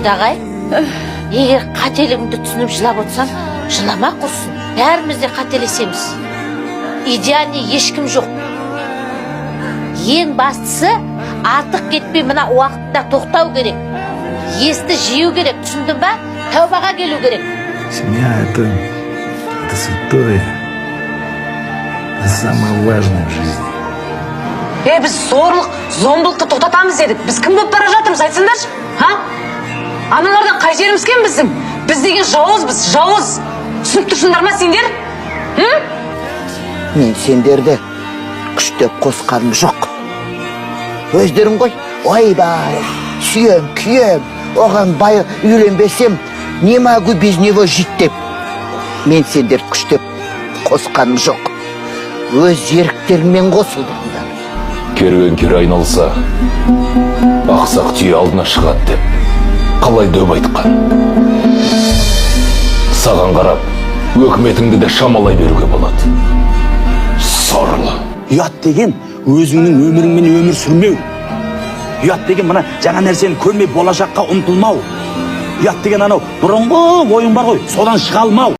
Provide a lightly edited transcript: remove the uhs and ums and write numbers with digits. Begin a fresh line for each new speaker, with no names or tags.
ждағай. Егер қателігімді түсініп жылап отырсаң, жылама құрсын. Бәріміз де қателесеміз. Идеальный ешкім жоқ. Ең бастысы, артық кетпей мына уақытында тоқтау керек. Есті жию керек, түсіндің ба? Тәубаға келу керек.
Семья это святое. Это самое важное в жизни.
Біз зорлық, зомбылықты тоқтатамыз дедік. Біз кім болып бара жатырмыз, айтсаңдаршы? Аналардан қай жеріміз кем біздің? Біз деген жауызбыз, жауыз. Түсініп тұрсыңдар ма сендер?
Мен сендерді күштеп қосқаным жоқ. Өздерің ғой, ойбай, сүйем, күйем, оған бай үйленбесем, не могу без него жить деп. Мен сендер күштеп қосқаным жоқ. Өз еріктеріңмен қосылдыңдар.
Керуен кері айналса, ақсақ түйе алдына шығады деп. Қалай дөп айтқан. Саған қарап, өкіметіңді де шамалай беруге болады. Сорлы.
Ұят деген өзіңнің өміріңмен өмір сүрмеу. Ұят деген мына жаңа нәрсені көрмей болашаққа ұмтылмау. Ұят деген анау бұрынғы ойың бар ғой, содан шыға алмау.